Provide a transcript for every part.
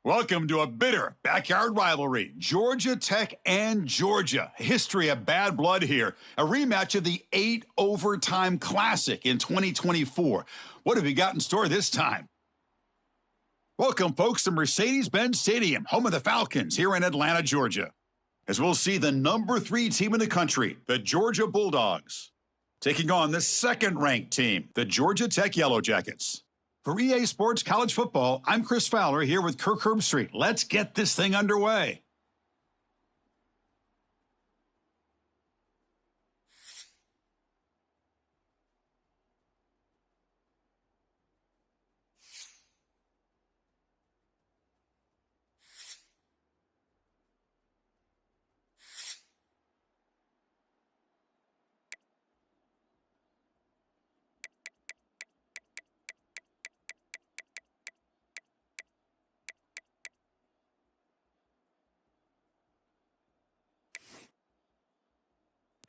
Welcome to a bitter backyard rivalry. Georgia Tech and Georgia. History of bad blood here. A rematch of the 8 overtime classic in 2024. What have you got in store this time? Welcome, folks, to Mercedes-Benz Stadium, home of the Falcons here in Atlanta, Georgia. As we'll see the number 3 team in the country, the Georgia Bulldogs, taking on the second-ranked team, the Georgia Tech Yellow Jackets. For EA Sports College Football, I'm Chris Fowler here with Kirk Herbstreit. Let's get this thing underway.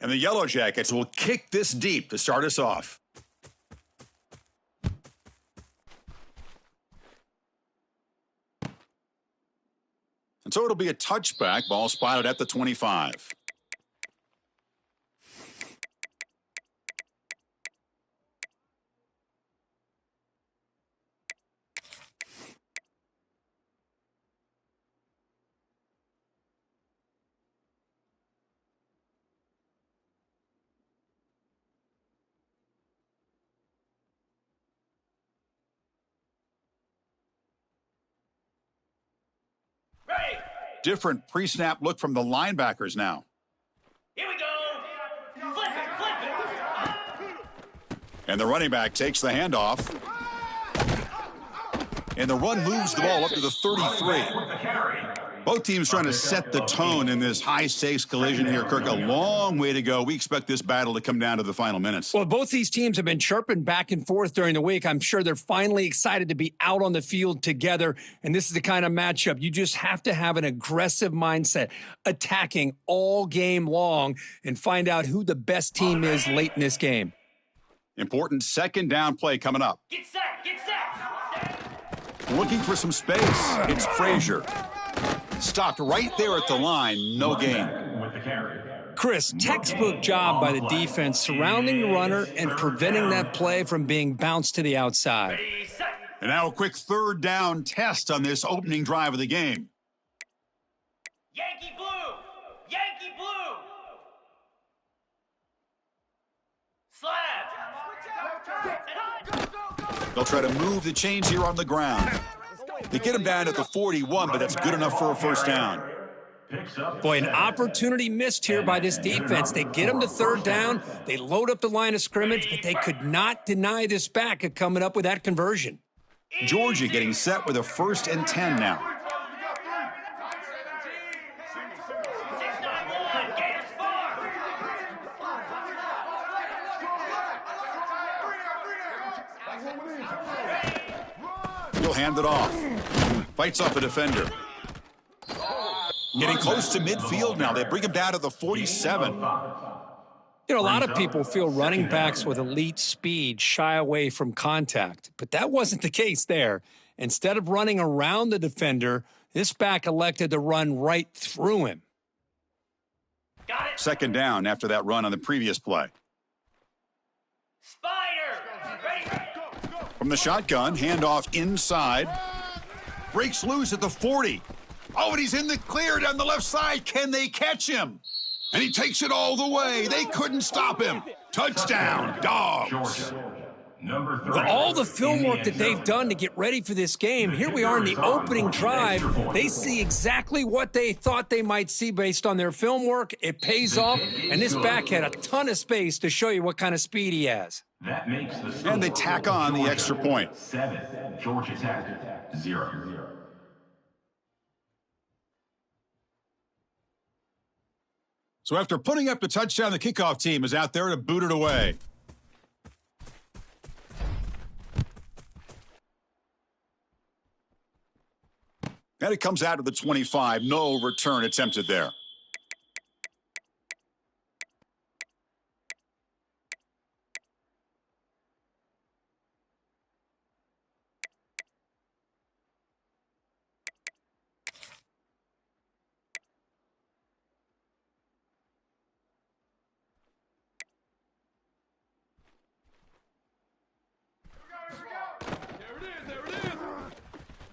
And the Yellow Jackets will kick this deep to start us off. And so it'll be a touchback, ball spotted at the 25. Different pre-snap look from the linebackers now. Here we go. Flip it. And the running back takes the handoff. And the run moves the ball up to the 33. Both teams trying to set the tone in this high-stakes collision here, Kirk. A long way to go. We expect this battle to come down to the final minutes. Well, both these teams have been chirping back and forth during the week. I'm sure they're finally excited to be out on the field together, and this is the kind of matchup you just have to have an aggressive mindset, attacking all game long, and find out who the best team is late in this game. Important second down play coming up. Get set. Get set. Looking for some space. It's Frazier. Stopped right there at the line, no gain. Chris, textbook job by the defense surrounding the runner and preventing that play from being bounced to the outside. Ready, set. And now a quick third down test on this opening drive of the game. Yankee blue. Yankee blue. Slab. They'll try to move the chains here on the ground. They get him down at the 41, but that's good enough for a first down. Boy, an opportunity missed here by this defense. They get him to third down. They load up the line of scrimmage, but they could not deny this back of coming up with that conversion. Georgia getting set with a 1st and 10 now. 691. Gators far. He'll hand it off. Fights off a defender. Getting close to midfield now. They bring him down to the 47. You know, a lot of people feel running backs with elite speed shy away from contact, but that wasn't the case there. Instead of running around the defender, this back elected to run right through him. Got it. Second down after that run on the previous play. Spider. Ready. From the shotgun, handoff inside. Breaks loose at the 40. Oh, and he's in the clear down the left side. Can they catch him? And he takes it all the way. They couldn't stop him. Touchdown, Dogs. With all the film work that they've done to get ready for this game, here we are in the opening drive. They see exactly what they thought they might see based on their film work. It pays off, and this back had a ton of space to show you what kind of speed he has. That makes the score. And they tack on the extra point. 7, Georgia Tech 0. So after putting up the touchdown, the kickoff team is out there to boot it away. And it comes out of the 25. No return attempted there.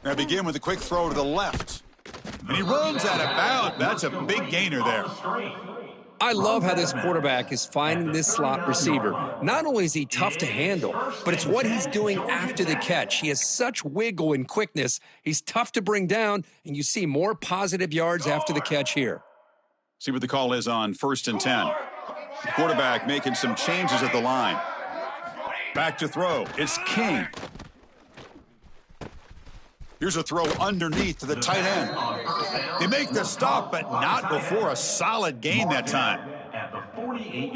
Now begin with a quick throw to the left. And he runs out of bounds. That's a big gainer there. I love how this quarterback is finding this slot receiver. Not only is he tough to handle, but it's what he's doing after the catch. He has such wiggle and quickness. He's tough to bring down, and you see more positive yards after the catch here. See what the call is on 1st and 10. The quarterback making some changes at the line. Back to throw. It's King. Here's a throw underneath to the tight end. They make the stop, but not before a solid gain that time.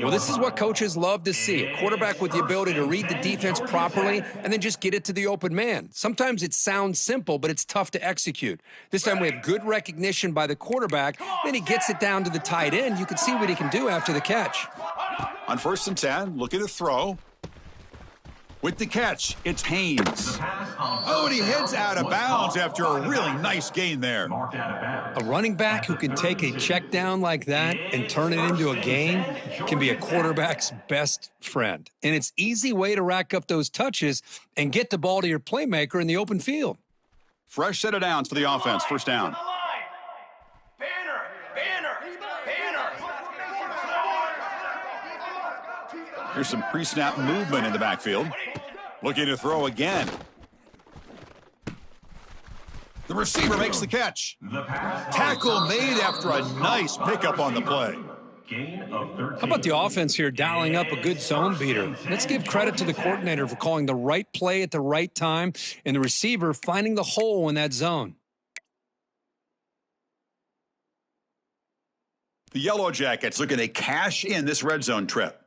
Well, this is what coaches love to see. A quarterback with the ability to read the defense properly and then just get it to the open man. Sometimes it sounds simple, but it's tough to execute. This time we have good recognition by the quarterback. Then he gets it down to the tight end. You can see what he can do after the catch. On 1st and 10, looking to throw. With the catch, it's Haynes. Oh, and he heads out of bounds after a really nice gain there. A running back who can take a check down like that and turn it into a gain can be a quarterback's best friend. And it's an easy way to rack up those touches and get the ball to your playmaker in the open field. Fresh set of downs for the offense. First down. Here's some pre-snap movement in the backfield. Looking to throw again. The receiver makes the catch. Tackle made after a nice pickup on the play. How about the offense here dialing up a good zone beater? Let's give credit to the coordinator for calling the right play at the right time and the receiver finding the hole in that zone. The Yellow Jackets looking to cash in this red zone trip.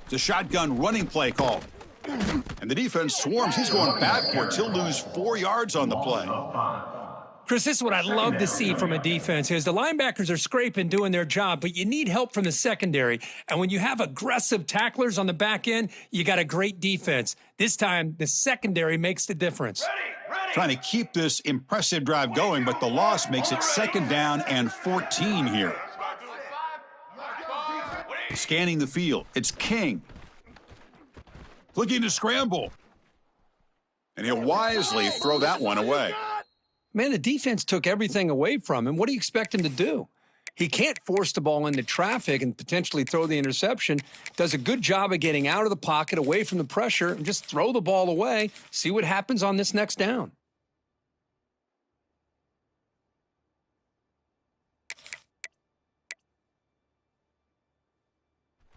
It's a shotgun running play call. And the defense swarms. He's going backwards. He'll lose 4 yards on the play. Chris, this is what I love to see from a defense is the linebackers are scraping, doing their job, but you need help from the secondary. And when you have aggressive tacklers on the back end, you got a great defense. This time, the secondary makes the difference. Trying to keep this impressive drive going, but the loss makes it 2nd down and 14 here. Scanning the field, it's King. Looking to scramble. And he'll wisely throw that one away. Man, the defense took everything away from him. What do you expect him to do? He can't force the ball into traffic and potentially throw the interception. Does a good job of getting out of the pocket, away from the pressure, and just throw the ball away. See what happens on this next down.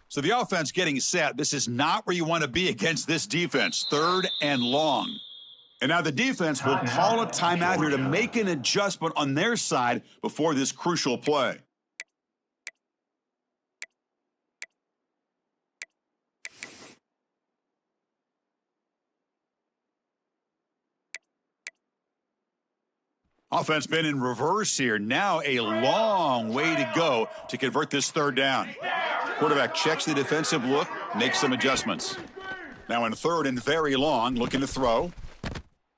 So the offense getting set. This is not where you want to be against this defense. 3rd and long. And now the defense will call a timeout here to make an adjustment on their side before this crucial play. Offense been in reverse here. Now a long way to go to convert this 3rd down. Quarterback checks the defensive look, makes some adjustments. Now in 3rd and very long, looking to throw.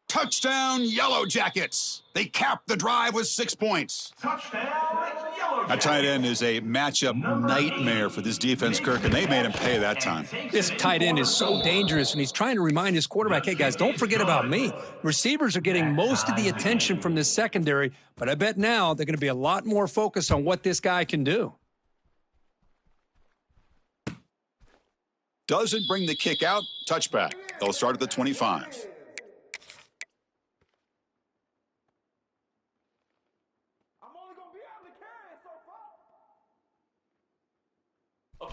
Touchdown, Yellow Jackets. They cap the drive with 6 points. That tight end is a matchup nightmare for this defense, Kirk, and they made him pay that time. This tight end is so dangerous, and he's trying to remind his quarterback, hey, guys, don't forget about me. Receivers are getting most of the attention from this secondary, but I bet now they're going to be a lot more focused on what this guy can do. Doesn't bring the kick out. Touchback. They'll start at the 25.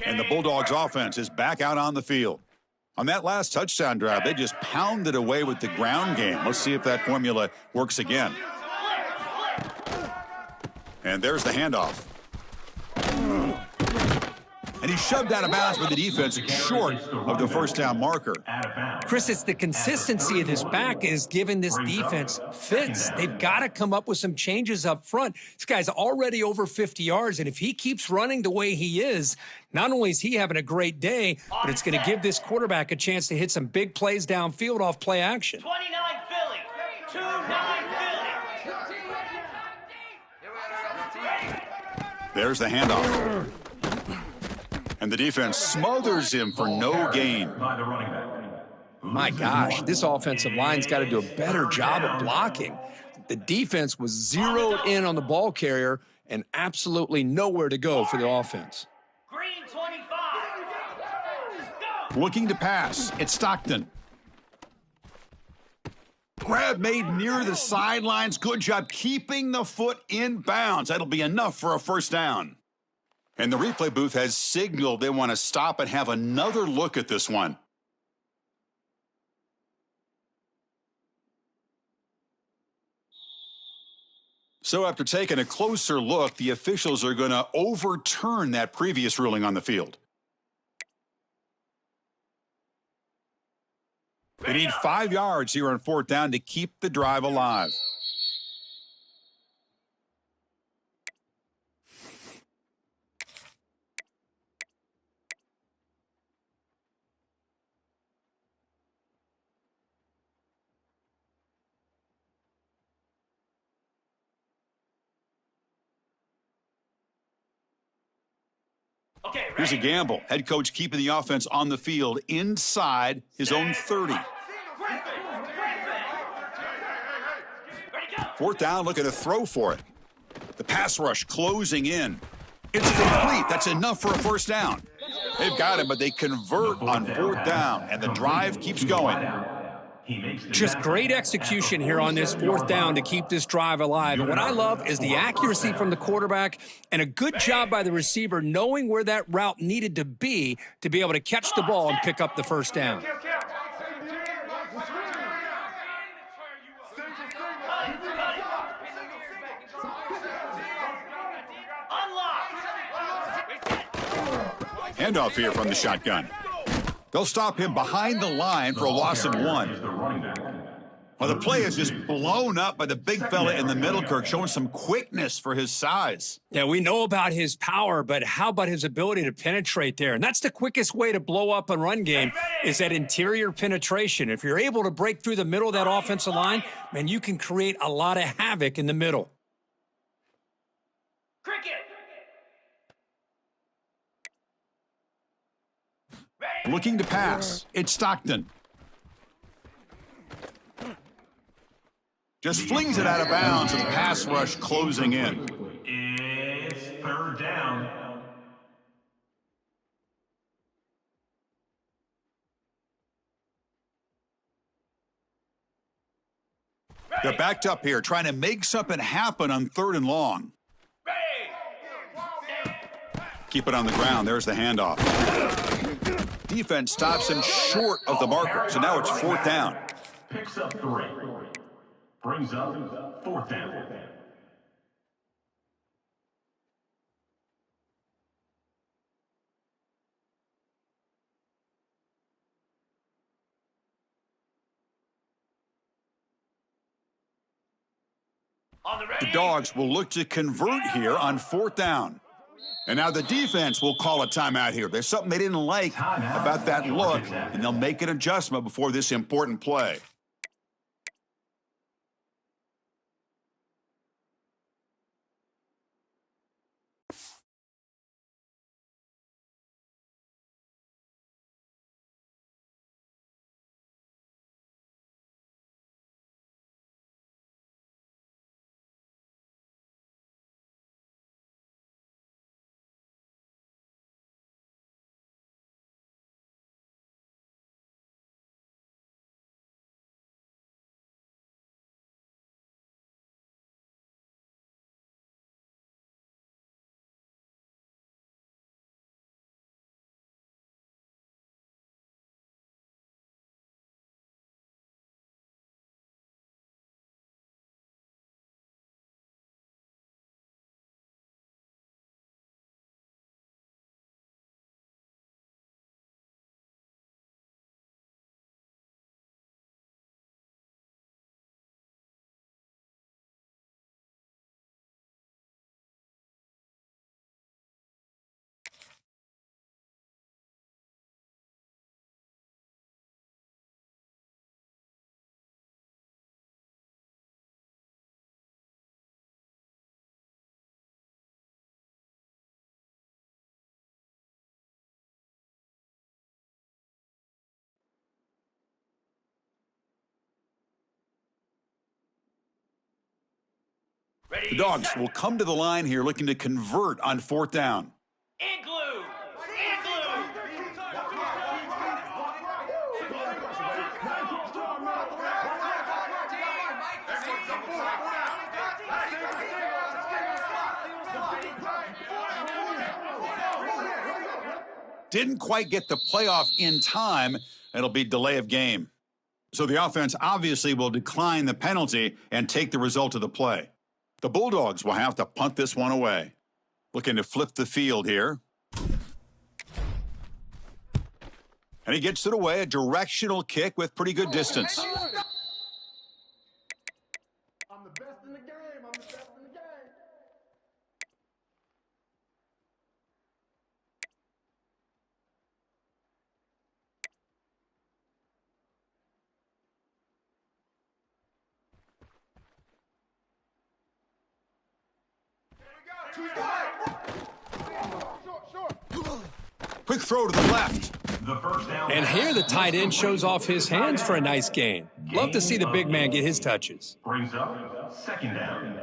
And the Bulldogs offense is back out on the field. On that last touchdown drive, they just pounded away with the ground game. Let's see if that formula works again. And there's the handoff. And he shoved out of bounds with the defense short of the 1st down marker. Chris, it's the consistency of this back is giving this defense fits. They've got to come up with some changes up front. This guy's already over 50 yards, and if he keeps running the way he is, not only is he having a great day, but it's going to give this quarterback a chance to hit some big plays downfield off play action. 29 Philly. 29 Philly. There's the handoff. And the defense smothers him for no gain. By the running back. My gosh, this offensive line's got to do a better job of blocking. The defense was zeroed in on the ball carrier and absolutely nowhere to go for the offense. Green 25. Go! Looking to pass. It's Stockton. Grab made near the sidelines. Good job keeping the foot in bounds. That'll be enough for a first down. And the replay booth has signaled they want to stop and have another look at this one. So after taking a closer look, the officials are going to overturn that previous ruling on the field. They need 5 yards here on fourth down to keep the drive alive. Okay, Here's a ready? gamble. Head coach keeping the offense on the field inside his own 30. Griffin! Ready, go! Fourth down, looking to throw for it. The pass rush closing in. It's complete. That's enough for a first down. They've got him, but they convert on fourth down, and the drive keeps going. Just great execution here on this fourth down to keep this drive alive. And what I love is the accuracy from the quarterback and a good job by the receiver knowing where that route needed to be able to catch the ball and pick up the first down. Handoff here from the shotgun. They'll stop him behind the line for a loss of 1. Well, the play is just blown up by the big fella in the middle, Kirk, showing some quickness for his size. Yeah, we know about his power, but how about his ability to penetrate there? And that's the quickest way to blow up a run game is that interior penetration. If you're able to break through the middle of that offensive line, man, you can create a lot of havoc in the middle. Cricket! Looking to pass. It's Stockton. Just flings it out of bounds with the pass rush closing in. It's third down. They're backed up here, trying to make something happen on 3rd and long. Keep it on the ground. There's the handoff. Defense stops him short of the marker, so now it's 4th down. Picks up 3. Brings up 4th down. On the ready? The Dogs will look to convert here on 4th down. And now the defense will call a timeout here. There's something they didn't like about that look, and they'll make an adjustment before this important play. The Dogs will come to the line here looking to convert on 4th down. And glue. And glue. Didn't quite get the playoff in time. It'll be delay of game. So the offense obviously will decline the penalty and take the result of the play. The Bulldogs will have to punt this one away. Looking to flip the field here. And he gets it away, a directional kick with pretty good distance. I'm the best in the game. I'm the best in the game. Quick throw to the left. The first down. And here the tight end shows off his hands for a nice gain. Love to see the big man get his touches. Brings up 2nd down.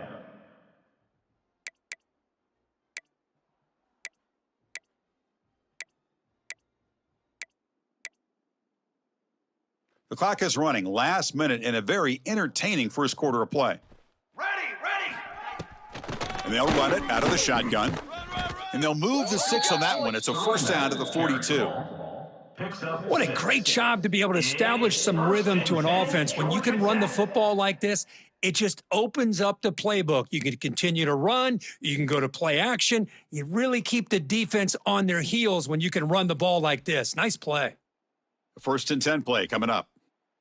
The clock is running last minute in a very entertaining first quarter of play. Ready. And they'll run it out of the shotgun. And they'll move the 6 on that one. It's a first down to the 42. What a great job to be able to establish some rhythm to an offense. When you can run the football like this, it just opens up the playbook. You can continue to run. You can go to play action. You really keep the defense on their heels when you can run the ball like this. Nice play. The 1st and 10 play coming up.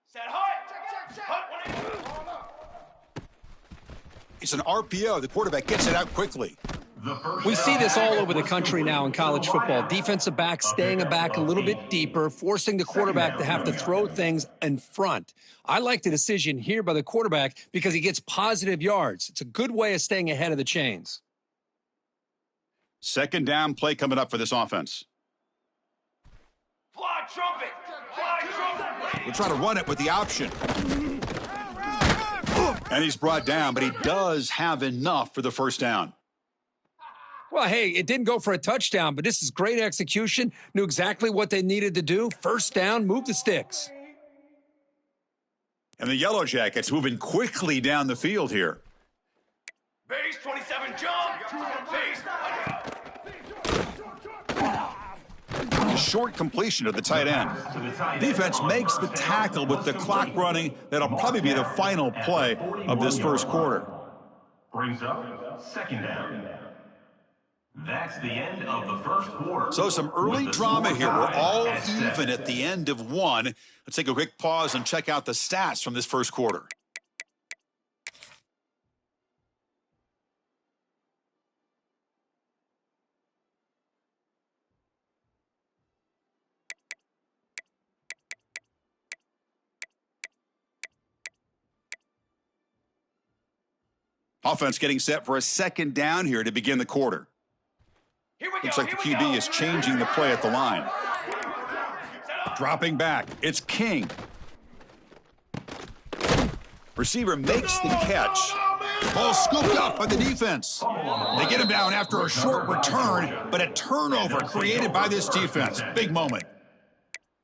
Set hut. Hut. It's an RPO. The quarterback gets it out quickly. We see this all over the country now in college football. Defensive backs staying back a little bit deeper, forcing the quarterback to have to throw things in front. I like the decision here by the quarterback because he gets positive yards. It's a good way of staying ahead of the chains. 2nd down play coming up for this offense. Fly trumpet. Fly trumpet. We'll try to run it with the option. And he's brought down, but he does have enough for the first down. Well, hey, it didn't go for a touchdown, but this is great execution. Knew exactly what they needed to do. First down, move the sticks. And the Yellow Jackets moving quickly down the field here. Base 27 jump. Base. Short completion to the tight end. Defense makes the tackle with the clock running. That'll probably be the final play of this first quarter. Brings up 2nd down. That's the end of the first quarter. So some early drama here. We're all even at the end of one. Let's take a quick pause and check out the stats from this first quarter. Offense getting set for a 2nd down here to begin the quarter. Looks like the QB is changing the play at the line. Dropping back. It's King. Receiver makes the catch. Ball scooped up by the defense. They get him down after a short return, but a turnover created by this defense. Big moment.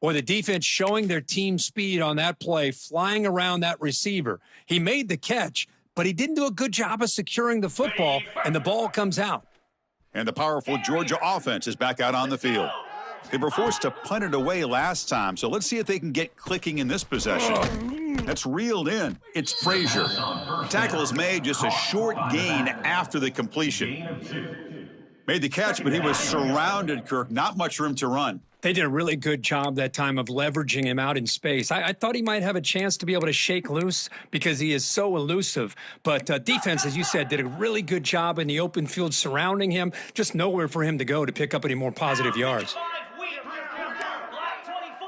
Boy, the defense showing their team speed on that play, flying around that receiver. He made the catch, but he didn't do a good job of securing the football, and the ball comes out. And the powerful Georgia offense is back out on the field. They were forced to punt it away last time, so let's see if they can get clicking in this possession. That's reeled in. It's Frazier. Tackle is made, just a short gain after the completion. Made the catch, but he was surrounded, Kirk. Not much room to run. They did a really good job that time of leveraging him out in space. I thought he might have a chance to be able to shake loose because he is so elusive. But defense, as you said, did a really good job in the open field surrounding him. Just nowhere for him to go to pick up any more positive yards. Black 24.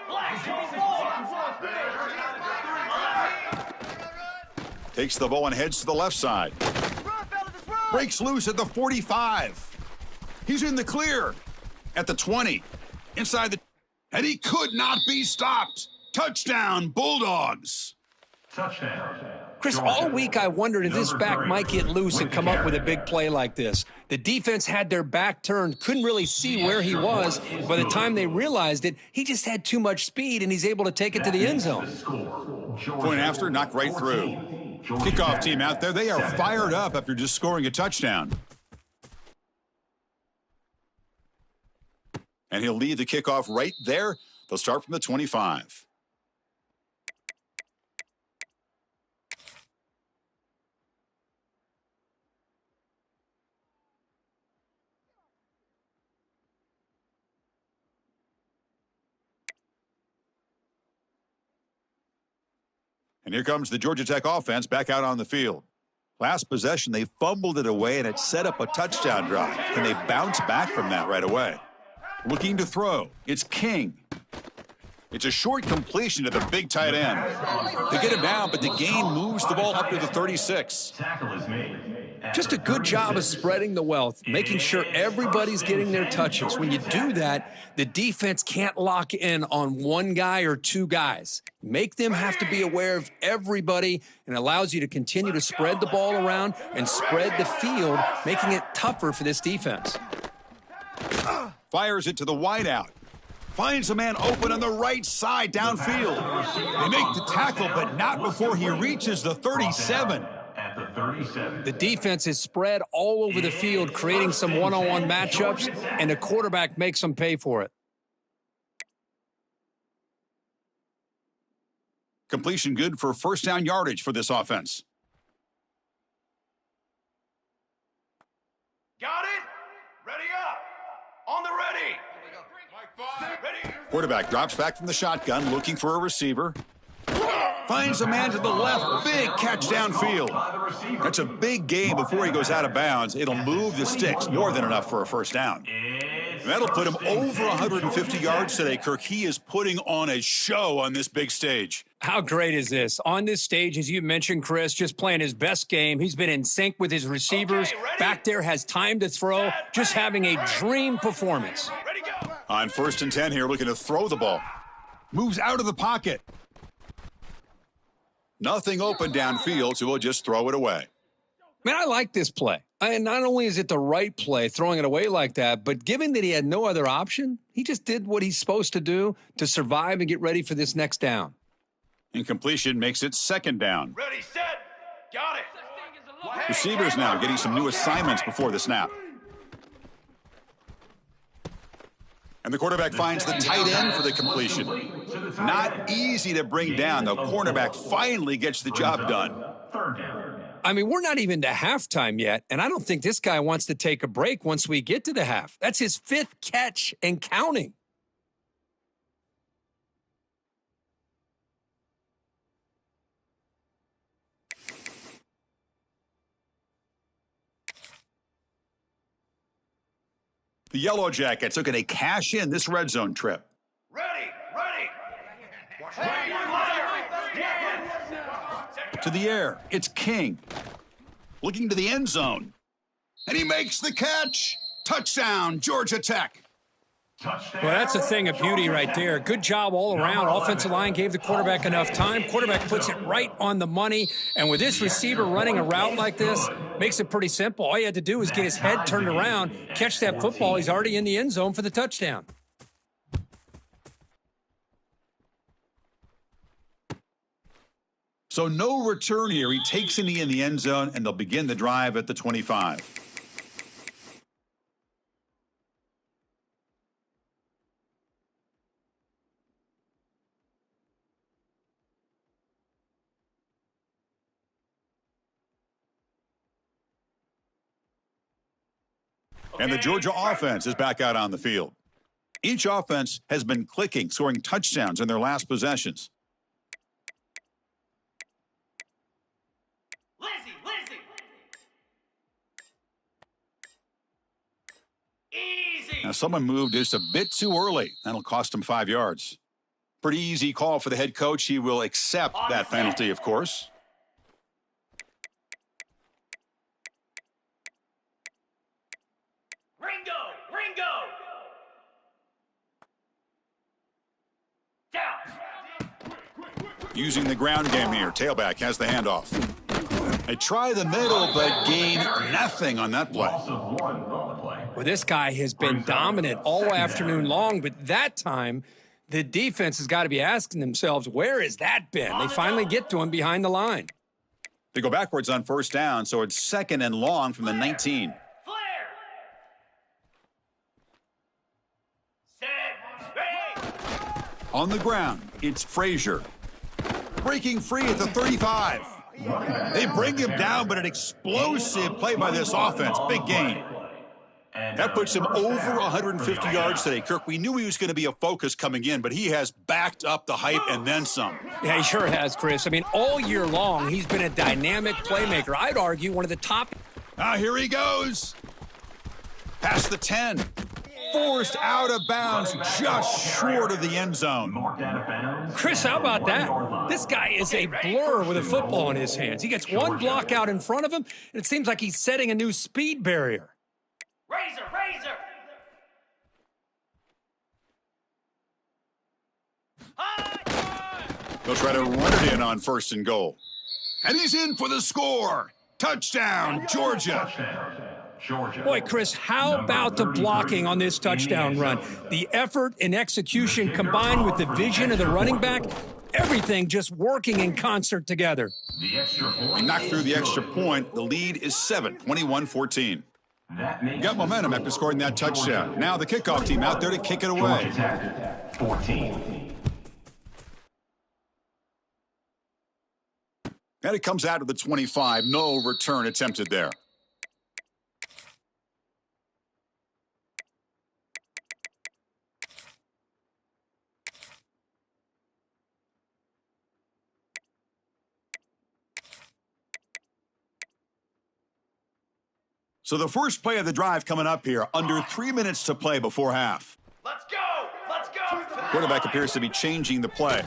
Black 24. Takes the ball and heads to the left side. Breaks loose at the 45. He's in the clear at the 20. Inside the... And he could not be stopped. Touchdown, Bulldogs. Touchdown. Chris, Georgia. all week I wondered if this Number back 3 might get loose and with come the up with a carry. big play like this. The defense had their back turned, couldn't really see where he was. By the time they realized it, he just had too much speed, and he's able to take it to the end zone. Point after, knocked right through. Kickoff team out there, they are fired up after just scoring a touchdown. And he'll lead the kickoff right there. They'll start from the 25. And here comes the Georgia Tech offense back out on the field. Last possession, they fumbled it away, and it set up a touchdown drive. Can they bounce back from that right away? Looking to throw. It's King. It's a short completion to the big tight end. They get him down, but the gain moves the ball up to the 36. Tackle is made. Just a good job of spreading the wealth, making sure everybody's getting their touches. When you do that, the defense can't lock in on one guy or two guys. Make them have to be aware of everybody, and allows you to continue to spread the ball around and spread the field, making it tougher for this defense. Fires it to the wideout. Finds a man open on the right side downfield. They make the tackle, but not before he reaches the 37. At the 37. The defense is spread all over the field, creating some one-on-one matchups, and the quarterback makes them pay for it. Completion good for first down yardage for this offense. Got it? Ready up. On the ready. Ready. Quarterback drops back from the shotgun, looking for a receiver. Finds a man to the left. Big catch downfield. That's a big gain before he goes out of bounds. It'll move the sticks, more than enough for a first down. And that'll put him over 150 yards today, Kirk. He is putting on a show on this big stage. How great is this? On this stage, as you mentioned, Chris, just playing his best game. He's been in sync with his receivers. Okay, ready? Back there, has time to throw. Just having a dream performance. Ready, go. On 1st and 10 here, looking to throw the ball. Moves out of the pocket. Nothing open downfield, so he'll just throw it away. Man, I like this play. And not only is it the right play, throwing it away like that, but given that he had no other option, he just did what he's supposed to do to survive and get ready for this next down. Incompletion makes it 2nd down. Ready, set. Got it. Receivers now getting some new assignments before the snap. And the quarterback finds the tight end for the completion. Not easy to bring down. The cornerback finally gets the job done. 3rd down. I mean, we're not even to halftime yet, and I don't think this guy wants to take a break once we get to the half. That's his 5th catch and counting. The Yellow Jackets looking to cash in this red zone trip. Ready. To the air, it's King. Looking to the end zone. And he makes the catch. Touchdown, Georgia Tech. Touchdown. Well, that's a thing of beauty right there. Good job all around. Offensive line gave the quarterback enough time. Quarterback puts it right on the money. And with this receiver running a route like this, makes it pretty simple. All you had to do was get his head turned around, catch that football. He's already in the end zone for the touchdown. So no return here. He takes in the end zone, and they'll begin the drive at the 25. And the Georgia offense is back out on the field. Each offense has been clicking, scoring touchdowns in their last possessions. Lizzie. Easy. Now, someone moved just a bit too early. That'll cost him 5 yards. Pretty easy call for the head coach. He will accept that penalty, of course. Ringo. Down. Using the ground game here. Tailback has the handoff. They try the middle, but gain nothing on that play. Loss of 1 on the play. Well, this guy has been dominant all afternoon long, but that time, the defense has got to be asking themselves, where has that been? They finally get to him behind the line. They go backwards on first down, so it's 2nd and long from the 19. Flare. Set. Ready. On the ground, it's Frazier. Breaking free at the 35. They bring him down, but an explosive play by this offense. Big gain. That puts him over 150 yards today. Kirk, we knew he was going to be a focus coming in, but he has backed up the hype and then some. Yeah, he sure has, Chris. I mean, all year long, he's been a dynamic playmaker. I'd argue one of the top. Here he goes. Past the 10. Forced out of bounds, just short of the end zone. Marked out of bounds. Chris, how about that? This guy is a blur with a football in his hands. He gets one block out in front of him, and it seems like he's setting a new speed barrier. Razor. Razor. They'll try to run it in on 1st and goal. And he's in for the score. Touchdown, Georgia. Touchdown, Georgia. Boy, Chris, how about the blocking on this touchdown run? The effort and execution combined with the vision of the running back, everything just working in concert together. The extra point. He knocked through the extra point. The lead is 7, 21-14. Got momentum after scoring that touchdown. Now the kickoff team out there to kick it away. 14. And it comes out of the 25. No return attempted there. So the first play of the drive coming up here. Under 3 minutes to play before half. Let's go. Let's go. Quarterback appears to be changing the play.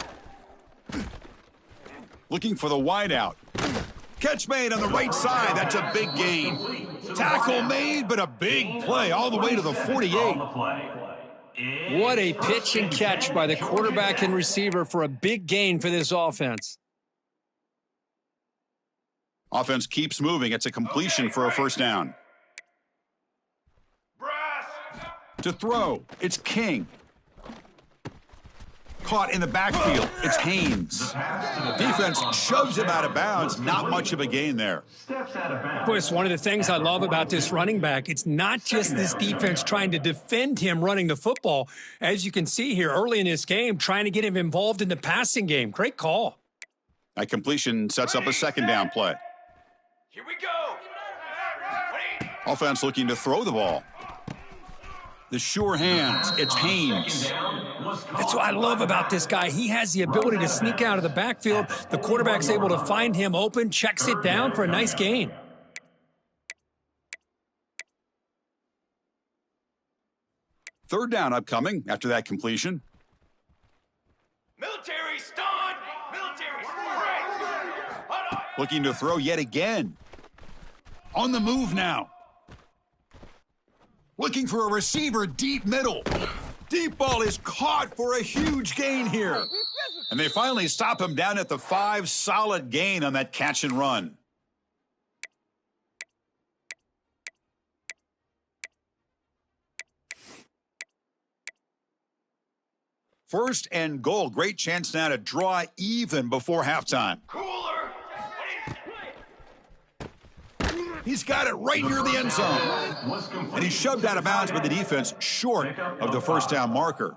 Looking for the wideout. Catch made on the right side. That's a big gain. Tackle made, but a big play all the way to the 48. What a pitch and catch by the quarterback and receiver for a big gain for this offense. Offense keeps moving. It's a completion for a first down. Brass. To throw, it's King. Caught in the backfield, it's Haynes. Defense shoves him out of bounds. Not much of a gain there. Steps out of bounds. Boy, it's one of the things I love about this running back. It's not just this defense trying to defend him running the football. As you can see here early in this game, trying to get him involved in the passing game. Great call. That completion sets up a second down play. Here we go. Ready. Offense looking to throw the ball. The sure hands, it's Haynes. That's what I love about this guy. He has the ability to sneak out of the backfield. The quarterback's able to find him open, checks it down for a nice gain. Third down upcoming after that completion. Military stun. Military spray. Looking to throw yet again. On the move now. Looking for a receiver deep middle. Deep ball is caught for a huge gain here. And they finally stop him down at the 5. Solid gain on that catch and run. First and goal. Great chance now to draw even before halftime. Cooler. He's got it right near the end zone. And he's shoved out of bounds by the defense short of the first down marker.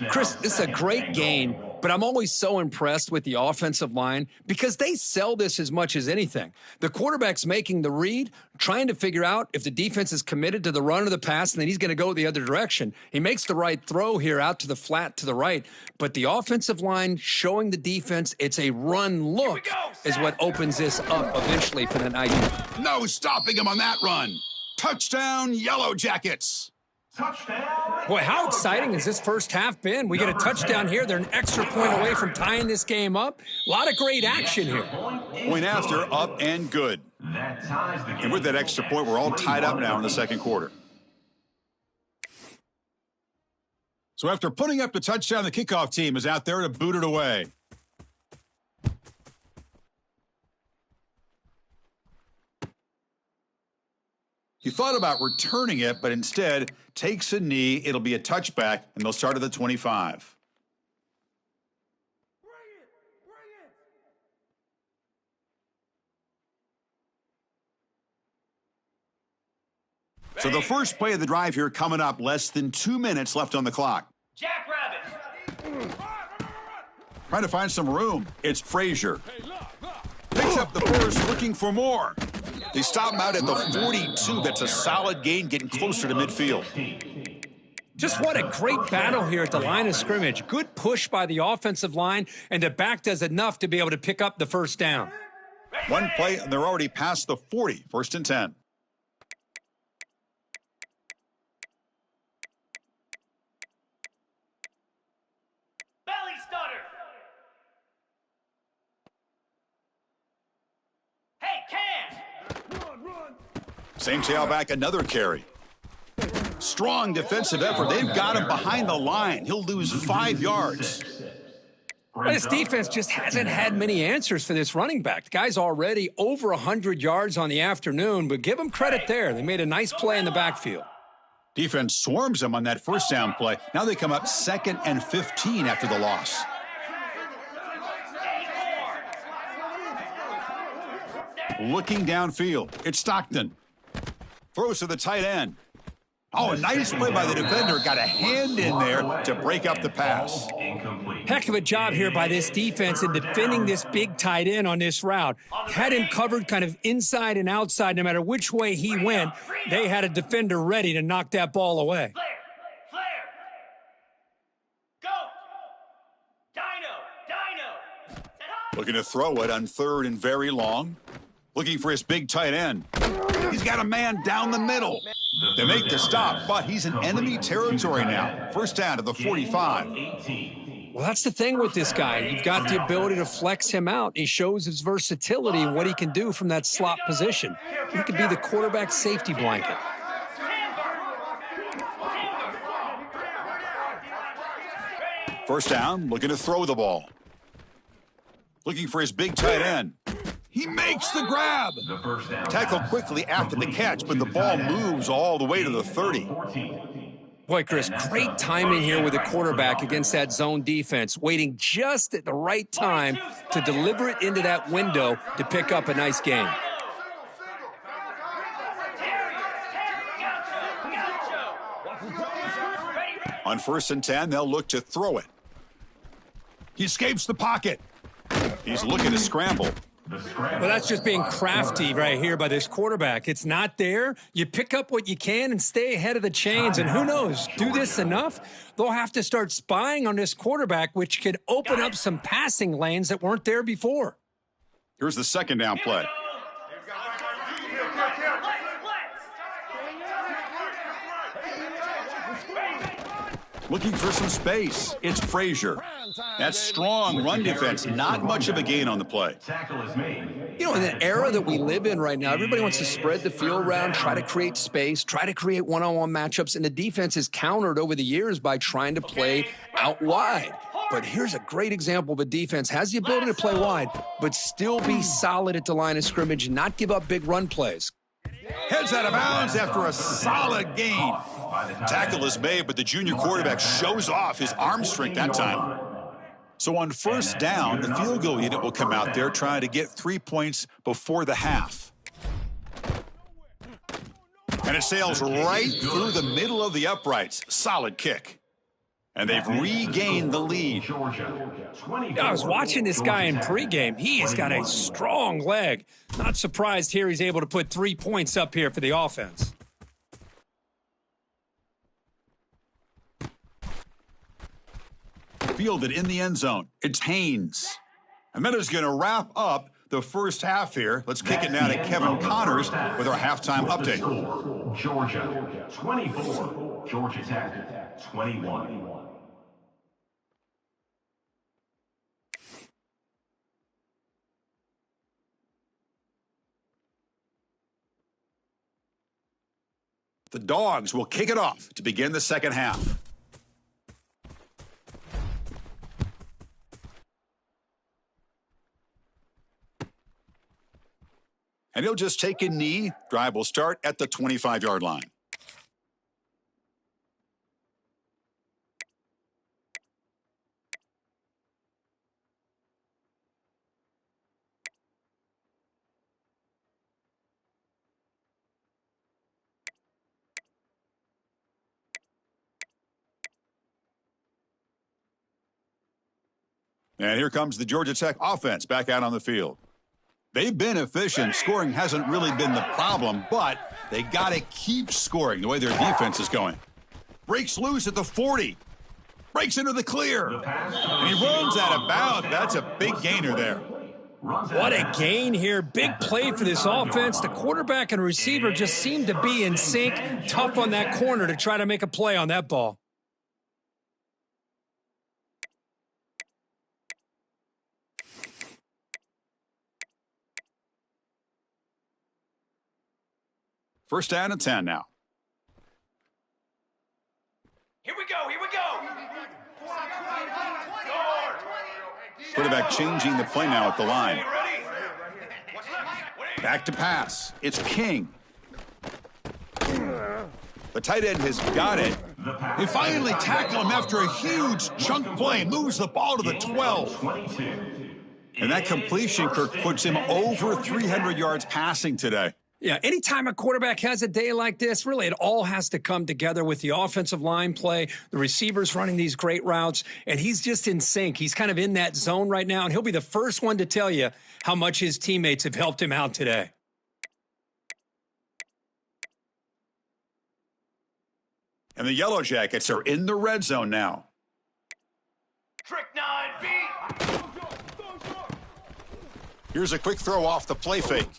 Chris, this is a great gain, but I'm always so impressed with the offensive line because they sell this as much as anything. The quarterback's making the read, trying to figure out if the defense is committed to the run or the pass, and then he's going to go the other direction. He makes the right throw here out to the flat to the right, but the offensive line showing the defense it's a run look is what opens this up eventually for the night. No stopping him on that run. Touchdown, Yellow Jackets. Touchdown. Boy, how exciting has this first half been? We get a touchdown here. They're an extra point away from tying this game up. A lot of great action here. Point after, up and good. That ties the game. And with that extra point, we're all tied up now in the second quarter. So after putting up the touchdown, the kickoff team is out there to boot it away. He thought about returning it, but instead takes a knee. It'll be a touchback, and they'll start at the 25. So the first play of the drive here coming up, less than 2 minutes left on the clock. Jackrabbit. Trying to find some room. It's Frazier. Picks up the first, looking for more. They stop him out at the 42. That's a solid gain, getting closer to midfield. Just what a great battle here at the line of scrimmage. Good push by the offensive line, and the back does enough to be able to pick up the first down. One play, and they're already past the 40. 1st and 10. Belly stutter. Hey, Cam. Same tailback, another carry. Strong defensive effort. They've got him behind the line. He'll lose 5 yards. This defense just hasn't had many answers for this running back. The guy's already over 100 yards on the afternoon, but give him credit there. They made a nice play in the backfield. Defense swarms him on that first down play. Now they come up 2nd and 15 after the loss. Looking downfield, it's Stockton. Throws to the tight end. Oh, a nice play by the defender. Got a hand in there to break up the pass. Heck of a job here by this defense in defending this big tight end on this route. Had him covered kind of inside and outside no matter which way he went. They had a defender ready to knock that ball away. Flare. Go. Dino. Looking to throw it on 3rd and very long. Looking for his big tight end. He's got a man down the middle. They make the stop, but he's in enemy territory now. First down to the 45. Well, that's the thing with this guy. You've got the ability to flex him out. He shows his versatility and what he can do from that slot position. He could be the quarterback safety blanket. First down, looking to throw the ball. Looking for his big tight end. He makes the grab. Tackled quickly after the catch, but the ball moves all the way to the 30. Boy, Chris, great timing here with the quarterback against that zone defense, waiting just at the right time to deliver it into that window to pick up a nice gain. On 1st and 10, they'll look to throw it. He escapes the pocket. He's looking to scramble. Well, that's just being crafty right here by this quarterback. It's not there. You pick up what you can and stay ahead of the chains. And who knows, do this enough, they'll have to start spying on this quarterback, which could open up some passing lanes that weren't there before. Here's the 2nd down play. Looking for some space. It's Frazier. That's strong run defense. Not much of a gain on the play. You know, in the era that we live in right now, everybody wants to spread the field around, try to create space, try to create one-on-one matchups, and the defense is countered over the years by trying to play out wide. But here's a great example of a defense has the ability to play wide, but still be solid at the line of scrimmage and not give up big run plays. Heads out of bounds after a solid gain. Tackle is made, but the junior quarterback shows off his arm strength that time. So on 1st down, the field goal unit will come out there trying to get 3 points before the half. And it sails right through the middle of the uprights. Solid kick. And they've regained the lead. I was watching this guy in pregame. He has got a strong leg. Not surprised here he's able to put 3 points up here for the offense. Fielded in the end zone. It's Haynes. And that is going to wrap up the first half here. Let's kick it now to Kevin Connors with our halftime update. Georgia 24, Georgia Tech 21. The Dogs will kick it off to begin the second half. And he'll just take a knee. Drive will start at the 25-yard line. And here comes the Georgia Tech offense back out on the field. They've been efficient. Scoring hasn't really been the problem, but they got to keep scoring the way their defense is going. Breaks loose at the 40. Breaks into the clear. And he runs out of bounds. That's a big gainer there. What a gain here. Big play for this offense. The quarterback and receiver just seem to be in sync. Tough on that corner to try to make a play on that ball. First down and 10 now. Here we go, here we go. Quarterback changing the play now at the line. You ready? Back to pass. It's King. The tight end has got it. They finally tackle him after a huge chunk play. Moves the ball to the 12. And that completion, Kirk, puts him over 300 yards passing today. Yeah, anytime a quarterback has a day like this, really it all has to come together with the offensive line play, the receivers running these great routes, and he's just in sync. He's kind of in that zone right now, and he'll be the first one to tell you how much his teammates have helped him out today. And the Yellow Jackets are in the red zone now. Trick 9, beat. Here's a quick throw off the play fake.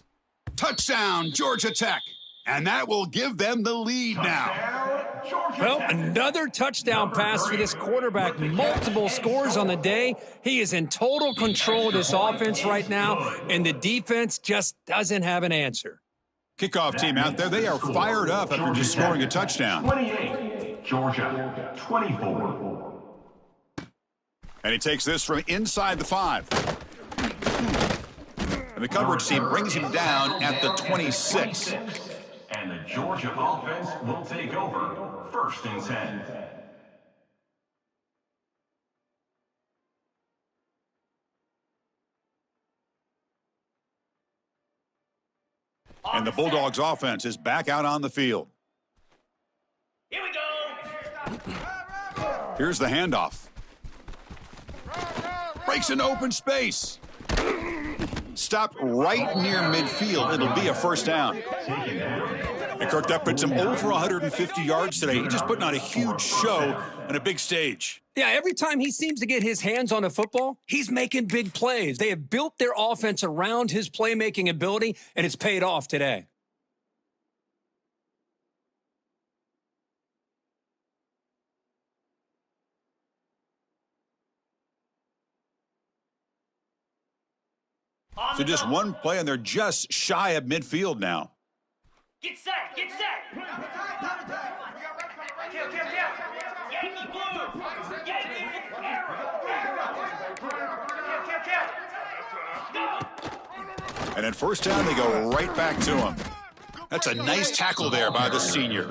Touchdown, Georgia Tech. And that will give them the lead now. Well, another touchdown pass for this quarterback. Multiple scores on the day. He is in total control of this offense right now, and the defense just doesn't have an answer. Kickoff team out there, they are fired up after just scoring a touchdown. 28, Georgia, 24. And he takes this from inside the 5. And the coverage team brings him down at the 26. And the Georgia offense will take over 1st and 10. And the Bulldogs offense is back out on the field. Here we go. Here's the handoff. Breaks into open space. Stopped right near midfield. It'll be a first down. And Kirk, that puts him over 150 yards today. He's just putting on a huge show on a big stage. Yeah, every time he seems to get his hands on a football, he's making big plays. They have built their offense around his playmaking ability, and it's paid off today. So just one play, and they're just shy of midfield now. Get set, get set. Yankee blue. Yankee arrow. And at first down, they go right back to him. That's a nice tackle there by the senior.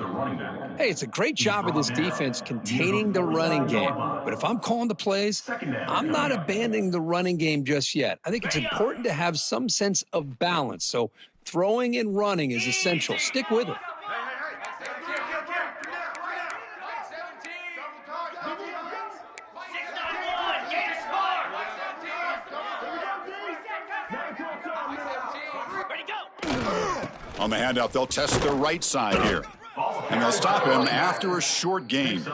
Hey, it's a great job of this defense containing the running game. But if I'm calling the plays, I'm not abandoning the running game just yet. I think it's important to have some sense of balance. So throwing and running is essential. Stick with it. On the handoff, they'll test the right side here. And they'll stop him after a short gain.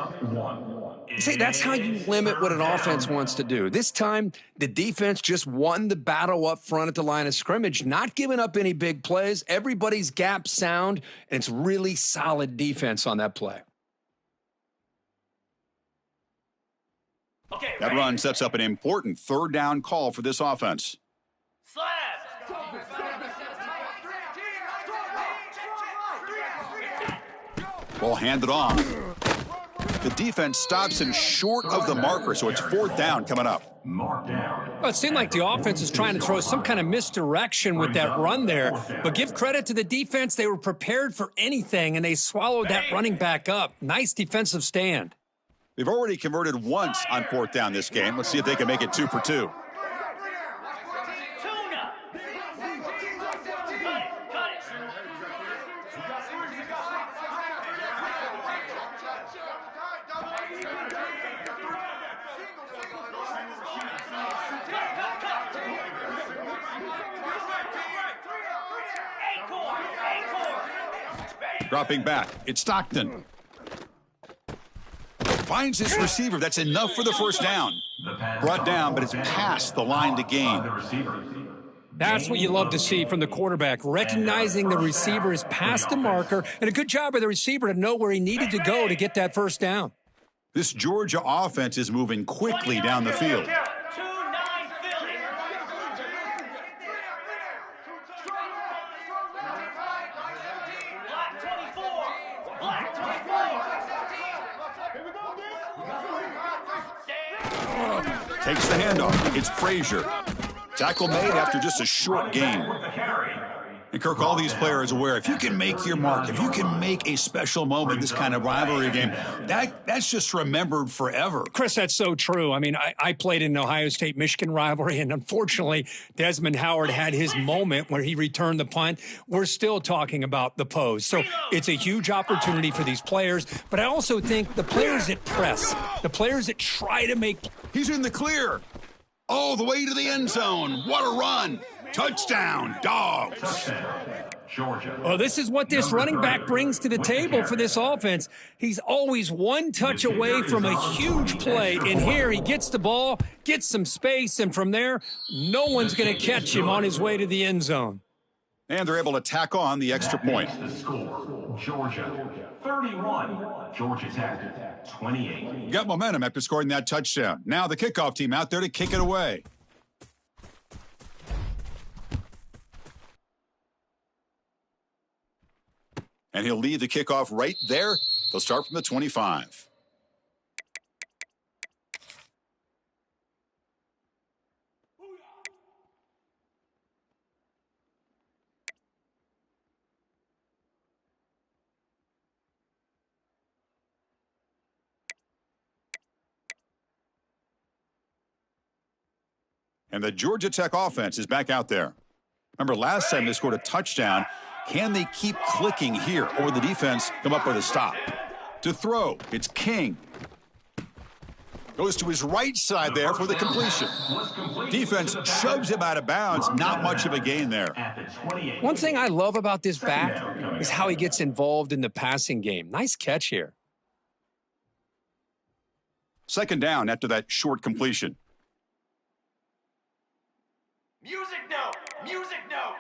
See, that's how you limit what an offense wants to do. This time, the defense just won the battle up front at the line of scrimmage, not giving up any big plays. Everybody's gap sound, and it's really solid defense on that play. Okay, That run sets up an important third down call for this offense. slab. Ball handed off. The defense stops him short of the marker, so it's 4th down coming up. Mark down Well, it seemed like the offense was trying to throw some kind of misdirection with that run there. But give credit to the defense. They were prepared for anything, and they swallowed that running back up. Nice defensive stand. They've already converted once on 4th down this game. Let's see if they can make it 2 for 2. Dropping back, it's Stockton. Finds his receiver. That's enough for the first down. Brought down, but it's past the line to gain. That's what you love to see from the quarterback, recognizing the receiver is past the marker, and a good job by the receiver to know where he needed to go to get that first down. This Georgia offense is moving quickly down the field. Takes the handoff. It's Frazier. Tackle made after just a short gain. And Kirk, all these players aware, if you can make your mark, if you can make a special moment, this kind of rivalry game, that's just remembered forever. Chris, that's so true. I mean, I played in an Ohio State-Michigan rivalry, and unfortunately, Desmond Howard had his moment where he returned the punt. We're still talking about the pose. So it's a huge opportunity for these players, but I also think the players that press, the players that try to make... He's in the clear. Oh, the way to the end zone. What a run. Touchdown, Dogs. Georgia. Well, this is what this running back brings to the table for this offense. He's always one touch away from a huge play. And here he gets the ball, gets some space, and from there, no one's going to catch him on his way to the end zone. And they're able to tack on the extra point. The score, Georgia 31, Georgia Tech 28. Got momentum after scoring that touchdown. Now the kickoff team out there to kick it away. And he'll lead the kickoff right there. They'll start from the 25. And the Georgia Tech offense is back out there. Remember, last time they scored a touchdown. Can they keep clicking here, or the defense come up with a stop? To throw, it's King. Goes to his right side there for the completion. Defense shoves him out of bounds. Not much of a gain there. One thing I love about this back is how he gets involved in the passing game. Nice catch here. Second down after that short completion. Music note! Music note!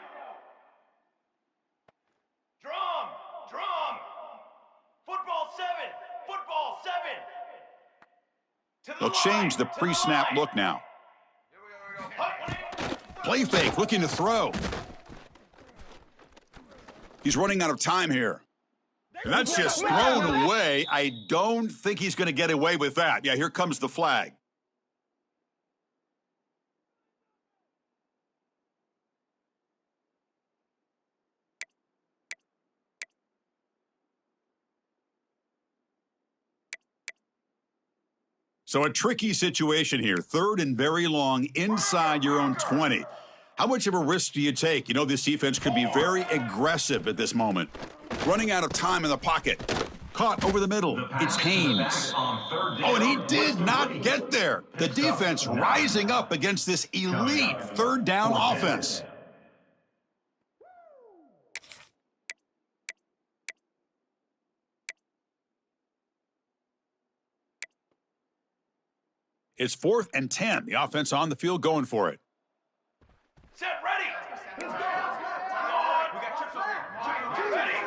Drum! Football 7! Football 7! They'll change the pre-snap look now. Play fake, looking to throw. He's running out of time here. And that's just thrown away. I don't think he's going to get away with that. Yeah, here comes the flag. So a tricky situation here. Third and very long inside your own 20. How much of a risk do you take? You know, this defense could be very aggressive at this moment. Running out of time in the pocket. Caught over the middle. It's Haynes. Oh, and he did not get there. The defense rising up against this elite third down offense. It's 4th and 10. The offense on the field going for it. Set, ready! Let's go! We got chips over here. Ready!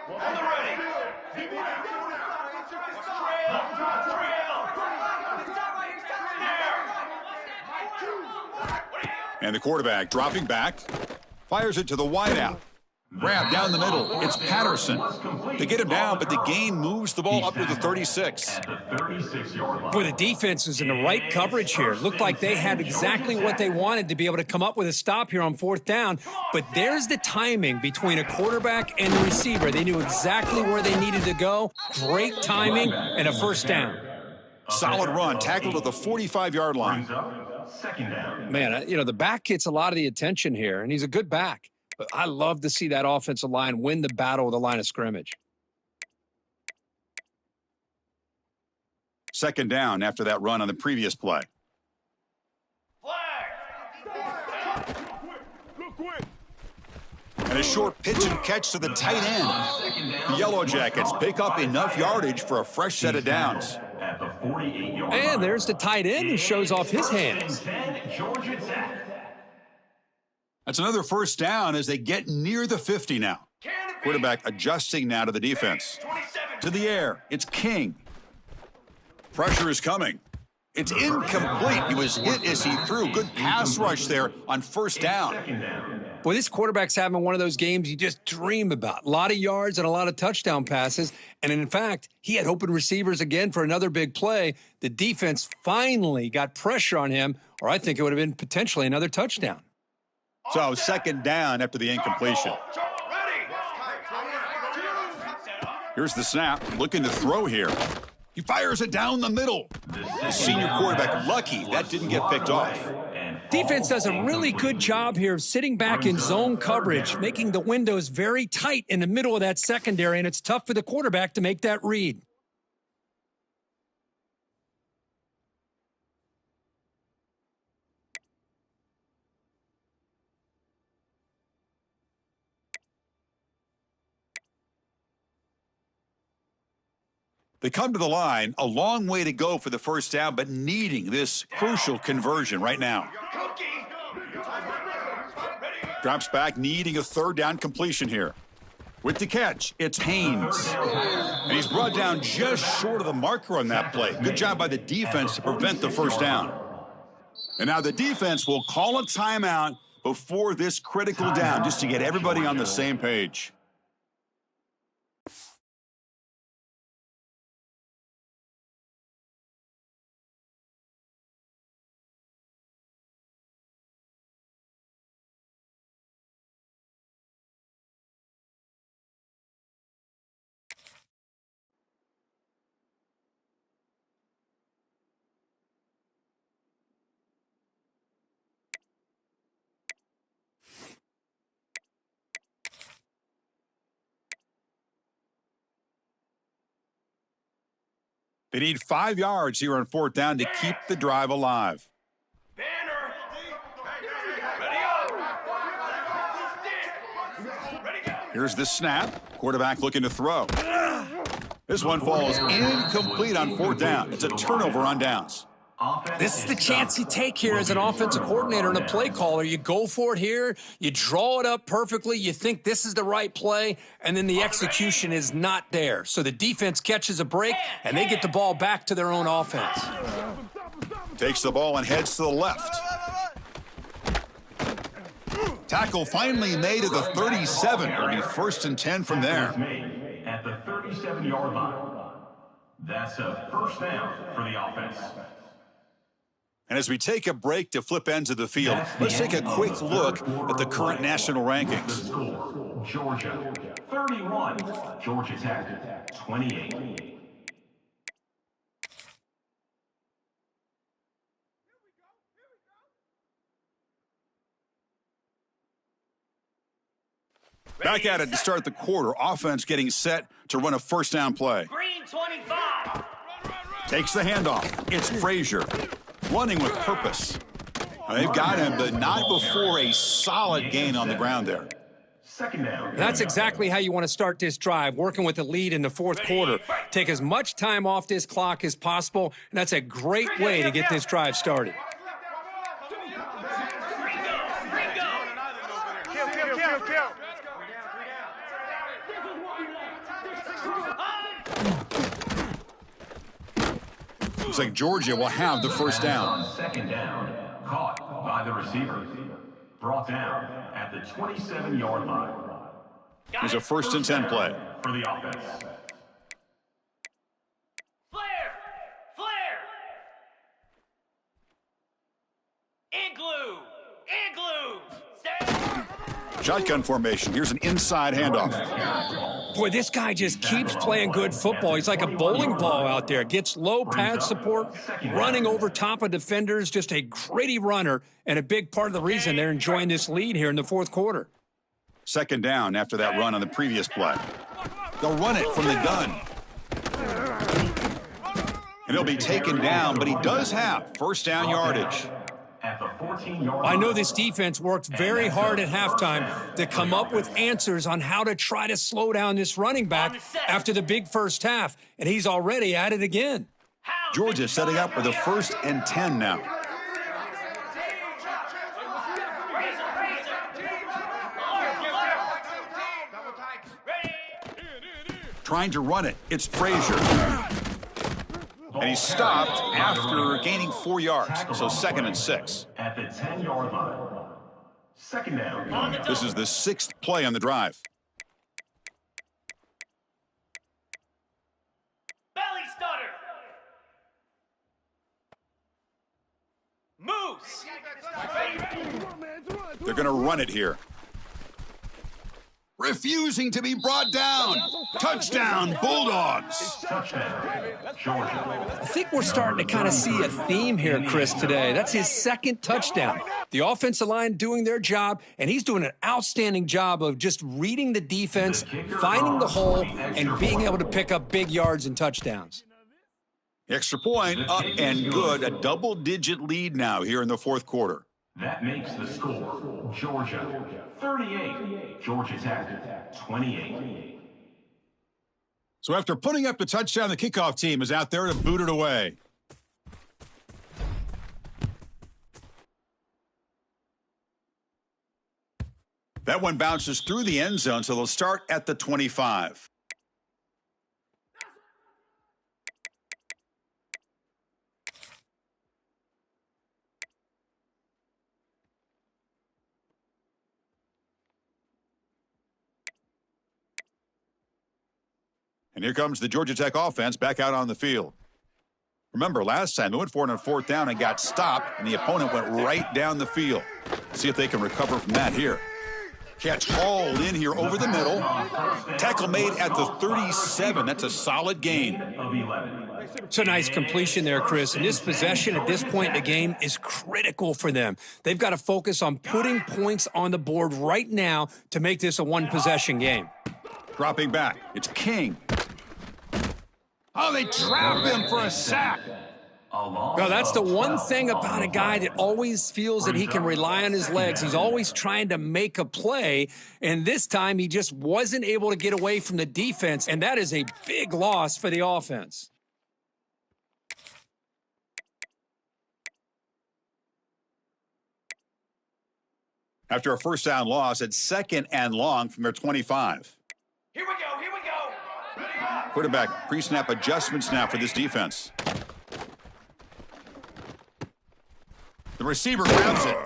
On the ready! And the quarterback dropping back. Fires it to the wideout. Grab down the middle. It's Patterson. They get him down, but the gain moves the ball up to the 36. Boy, the defense was in the right coverage here. Looked like they had exactly what they wanted to be able to come up with a stop here on fourth down. But there's the timing between a quarterback and the receiver. They knew exactly where they needed to go. Great timing and a first down. Solid run, tackled at the 45-yard line. Man, the back gets a lot of the attention here, and he's a good back. But I love to see that offensive line win the battle with the line of scrimmage. Second down after that run on the previous play. And a short pitch and catch to the tight end. The Yellow Jackets pick up enough yardage for a fresh set of downs. And there's the tight end who shows off his hands. That's another first down as they get near the 50 now. Quarterback adjusting now to the defense. To the air, it's King. Pressure is coming. It's incomplete. He was hit as he threw. Good pass rush there on first down. Boy, this quarterback's having one of those games you just dream about. A lot of yards and a lot of touchdown passes. And in fact, he had open receivers again for another big play. The defense finally got pressure on him, or I think it would have been potentially another touchdown. So second down after the incompletion. Here's the snap, looking to throw here. He fires it down the middle. The senior quarterback lucky that didn't get picked off. Defense does a really good job here of sitting back in zone coverage, making the windows very tight in the middle of that secondary, and it's tough for the quarterback to make that read. They come to the line, a long way to go for the first down, but needing this crucial conversion right now. Drops back, needing a third down completion here. With the catch, it's Haynes. And he's brought down just short of the marker on that play. Good job by the defense to prevent the first down. And now the defense will call a timeout before this critical down just to get everybody on the same page. They need 5 yards here on fourth down to keep the drive alive. Banner. Ready, go. Here's the snap. Quarterback looking to throw. This one falls incomplete on fourth down. It's a turnover on downs. This is the chance you take here as an offensive coordinator and a play caller. You go for it here, you draw it up perfectly, you think this is the right play, and then the execution is not there. So the defense catches a break, and they get the ball back to their own offense. Takes the ball and heads to the left. Tackle finally made at the 37. It'll be first and 10 from there. At the 37-yard line. That's a first down for the offense. And as we take a break to flip ends of the field, let's take a quick look at the current national rankings. The score, Georgia, 31. Georgia Tech, 28. Back at it to start the quarter. Offense getting set to run a first down play. Green 25. Takes the handoff. It's Frazier. Running with purpose. They've got him, but not before a solid gain on the ground there. Second down. That's exactly how you want to start this drive, working with the lead in the fourth quarter. Take as much time off this clock as possible, and that's a great way to get this drive started. Looks like Georgia will have the first down. Second down, caught by the receiver. Brought down at the 27-yard line. Here's a 1st and 10 play. For the offense. Flare! Flare! Igloo! Igloo! Stand! Shotgun formation. Here's an inside handoff. Boy, this guy just keeps playing good football. He's like a bowling ball out there. Gets low pad support, running over top of defenders. Just a gritty runner, and a big part of the reason they're enjoying this lead here in the 4th quarter. 2nd down after that run on the previous play. They'll run it from the gun. And he'll be taken down, but he does have 1st down yardage. At the 14-yard I know this defense worked very hard at halftime to come up with answers on how to try to slow down this running back after the big first half, and he's already at it again. Georgia setting up for the 1st and 10 now. Trying to run it. It's Frazier. And he's stopped after gaining 4 yards. So 2nd and 6. at the 10-yard line. 2nd down. This is the 6th play on the drive. Belly stutter! Moose! They're going to run it here. Refusing to be brought down. Touchdown, Bulldogs. Touchdown, Georgia. I think we're starting to kind of see a theme here, Chris, today. That's his 2nd touchdown. The offensive line doing their job, and he's doing an outstanding job of just reading the defense, finding the hole, and being able to pick up big yards and touchdowns. Extra point up and good. A double-digit lead now here in the 4th quarter. That makes the score Georgia 38, Georgia Tech 28. So after putting up the touchdown, the kickoff team is out there to boot it away. That one bounces through the end zone, so they'll start at the 25. And here comes the Georgia Tech offense back out on the field. Remember, last time they went for it on 4th down and got stopped, and the opponent went right down the field. See if they can recover from that here. Catch hauled in here over the middle. Tackle made at the 37. That's a solid gain. It's a nice completion there, Chris. And this possession at this point in the game is critical for them. They've got to focus on putting points on the board right now to make this a one-possession game. Dropping back, it's King. Oh, they trap him for a sack. Well, that's the one thing about a guy that always feels that he can rely on his legs. He's always trying to make a play, and this time he just wasn't able to get away from the defense, and that is a big loss for the offense. After a 1st down loss, it's 2nd and long from their 25. Here we go, here we go! Ready up! Quarterback pre-snap adjustments now for this defense. The receiver grabs it.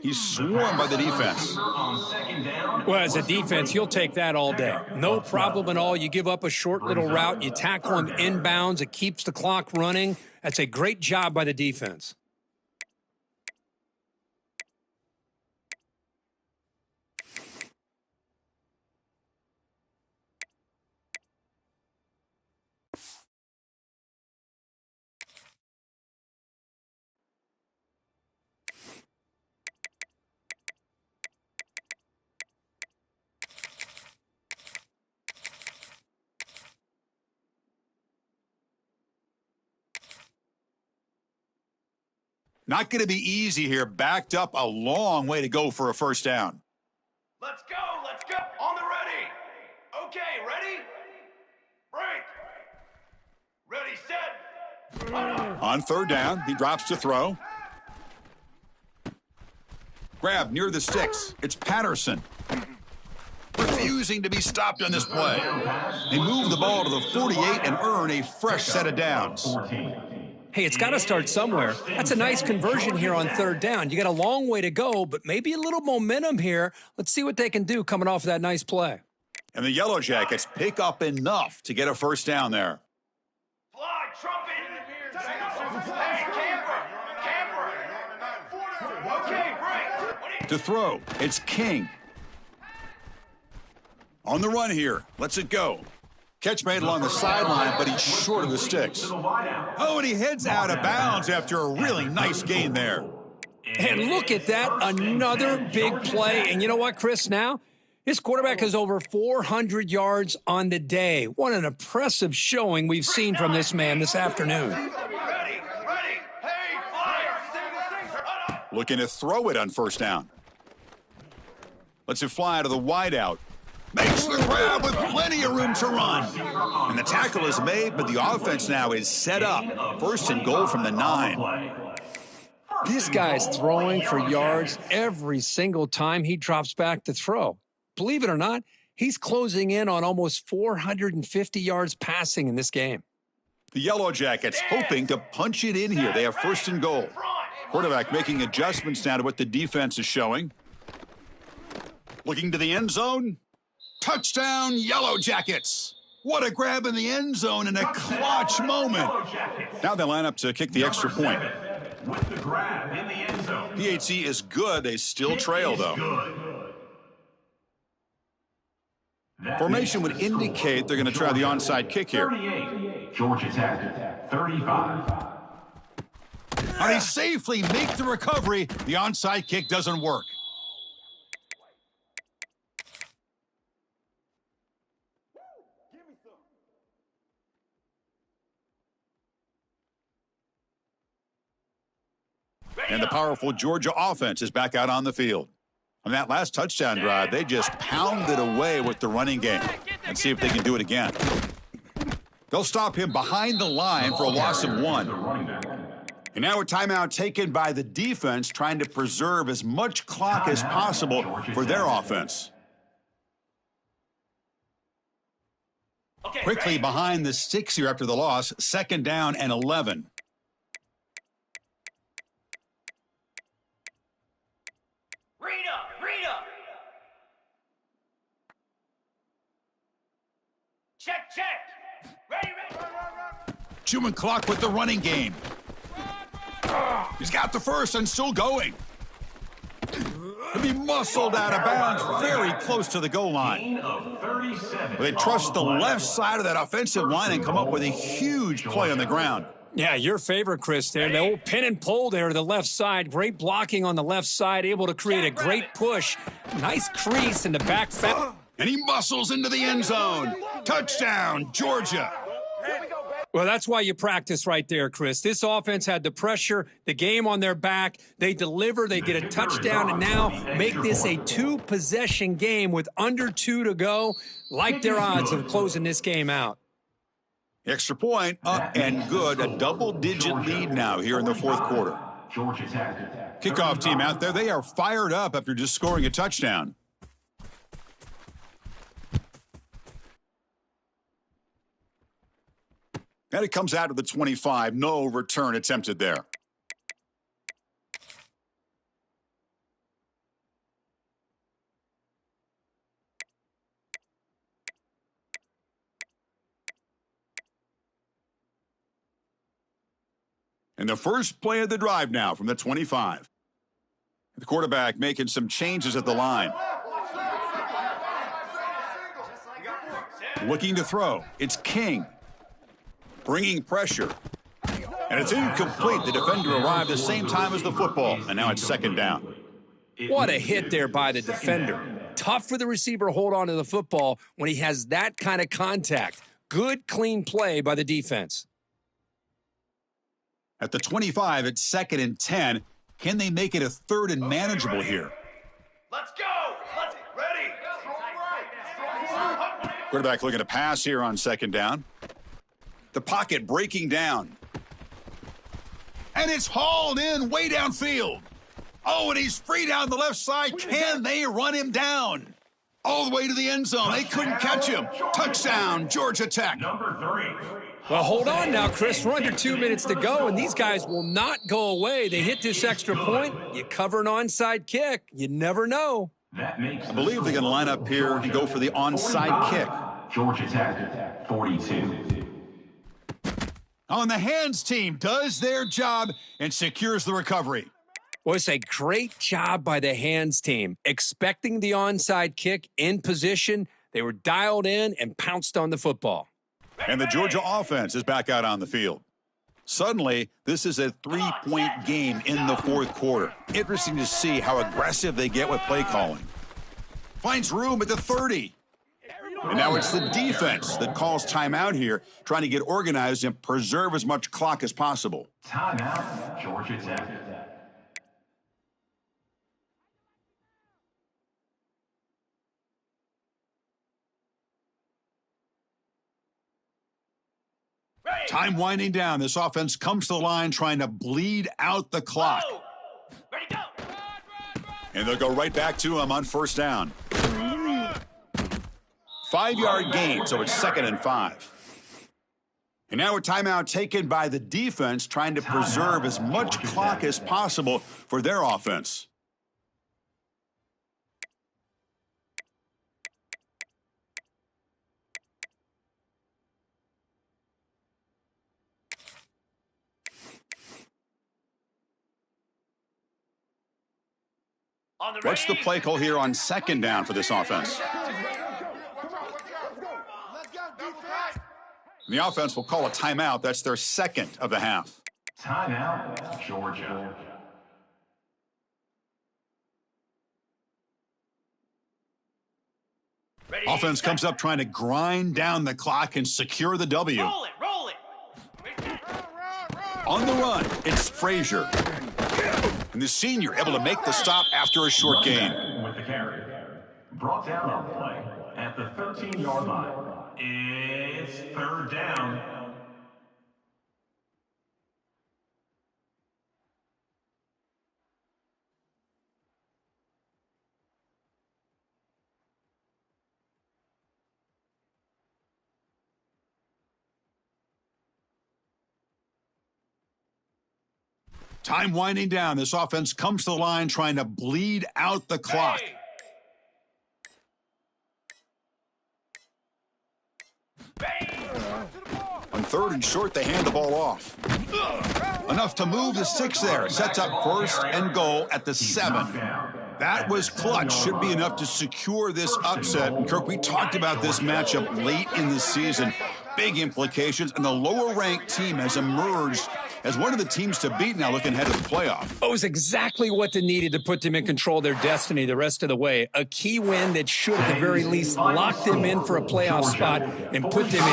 He's swarmed by the defense. Well, as a defense, you'll take that all day. No problem at all. You give up a short little route. You tackle him inbounds. It keeps the clock running. That's a great job by the defense. Not going to be easy here. Backed up a long way to go for a 1st down. Let's go, let's go! On the ready! Okay, ready? Break! Ready, set! Line up. On 3rd down, he drops to throw. Grab near the sticks. It's Patterson. Refusing to be stopped on this play. They move the ball to the 48 and earn a fresh set of downs. Hey, it's got to start somewhere. That's a nice conversion here on 3rd down. You got a long way to go, but maybe a little momentum here. Let's see what they can do coming off of that nice play. And the Yellow Jackets pick up enough to get a first down there. Fly, trumpet! Hey, camper! Okay, break! To throw, it's King. On the run here, lets it go. Catch made along the sideline, but he's short of the sticks. Oh, and he heads out of bounds after a really nice gain there. And look at that, another big play. And you know what, Chris, now? His quarterback has over 400 yards on the day. What an impressive showing we've seen from this man this afternoon. Ready! Hey, flyer! Looking to throw it on first down. Lets it fly out of the wideout. Makes the grab with plenty of room to run. And the tackle is made, but the offense now is set up. First and goal from the 9. This guy's throwing for yards every single time he drops back to throw. Believe it or not, he's closing in on almost 450 yards passing in this game. The Yellow Jackets hoping to punch it in here. They have first and goal. Quarterback making adjustments now to what the defense is showing. Looking to the end zone. Touchdown, Yellow Jackets. What a grab in the end zone in a clutch moment. Now they line up to kick the extra point. With the grab in the end zone. PHC is good. They still trail, though. Formation would indicate they're going to try the onside kick here. 38. Georgia Tech, 35. And they safely make the recovery. The onside kick doesn't work. And the powerful Georgia offense is back out on the field. On that last touchdown drive, they just pounded away with the running game. And see if they can do it again. They'll stop him behind the line for a loss of 1. And now a timeout taken by the defense, trying to preserve as much clock as possible for their offense. Quickly behind the 6 here after the loss, second down and 11. Rita! Check! Ready! Chewing clock with the running game. He's got the first and still going. He'll be muscled out of bounds very close to the goal line. They trust the left side of that offensive line and come up with a huge play on the ground. Yeah, your favorite, Chris, there. The old pin and pull there to the left side. Great blocking on the left side, able to create a great push. Nice crease in the back. And he muscles into the end zone. Touchdown, Georgia. Well, that's why you practice right there, Chris. This offense had the pressure, the game on their back. They deliver, they get a touchdown, and now make this a 2-possession game with under 2 to go. Like their odds of closing this game out. Extra point, up and good. A double-digit lead now here in the fourth quarter. Kickoff team out there. They are fired up after just scoring a touchdown. And it comes out of the 25. No return attempted there. And the first play of the drive now from the 25. The quarterback making some changes at the line. Looking to throw. It's King. Bringing pressure. And it's incomplete. The defender arrived the same time as the football. And now it's second down. What a hit there by the defender. Tough for the receiver to hold on to the football when he has that kind of contact. Good, clean play by the defense. At the 25, it's second and 10. Can they make it a third and manageable here? Let's go! Ready! Quarterback looking to pass here on second down. The pocket breaking down. And it's hauled in way downfield. Oh, and he's free down the left side. Can they run him down? All the way to the end zone. They couldn't catch him. Touchdown, Georgia Tech. Number 3. Well, hold on now, Chris. We're under 2 minutes to go, and these guys will not go away. They hit this extra point. You cover an onside kick. You never know. That makes I believe they're going to line up here and go for the onside kick. Georgia Tech, 42. On the hands team does their job and secures the recovery. Well, it's a great job by the hands team. Expecting the onside kick in position, they were dialed in and pounced on the football. And the Georgia offense is back out on the field. Suddenly, this is a 3-point game in the fourth quarter. Interesting to see how aggressive they get with play calling. Finds room at the 30. And now it's the defense that calls timeout here, trying to get organized and preserve as much clock as possible. Timeout, Georgia Tech. Time winding down. This offense comes to the line trying to bleed out the clock. Ready, go! And they'll go right back to him on first down. 5-yard gain, so it's 2nd and 5. And now a timeout taken by the defense, trying to preserve as much clock as possible for their offense. On the What's the ready? play call here on 2nd down for this offense? And the offense will call a timeout. That's their 2nd of the half. Timeout, Georgia. Ready, Offense set. comes up trying to grind down the clock and secure the W. Roll it, roll it. Ready, set. On the run, it's Frazier. And the senior able to make the stop after a short gain. With the carry. Brought down on play at the 13-yard line. It's 3rd down. Time winding down. This offense comes to the line trying to bleed out the clock. Hey. On 3rd and short, they hand the ball off. Enough to move the 6 there. Sets up 1st and goal at the 7. That was clutch. Should be enough to secure this upset. And Kirk, we talked about this matchup late in the season. Big implications, and the lower-ranked team has emerged as one of the teams to beat now looking ahead to the playoff. It was exactly what they needed to put them in control of their destiny the rest of the way. A key win that should, at the very least, lock them in for a playoff spot and put them in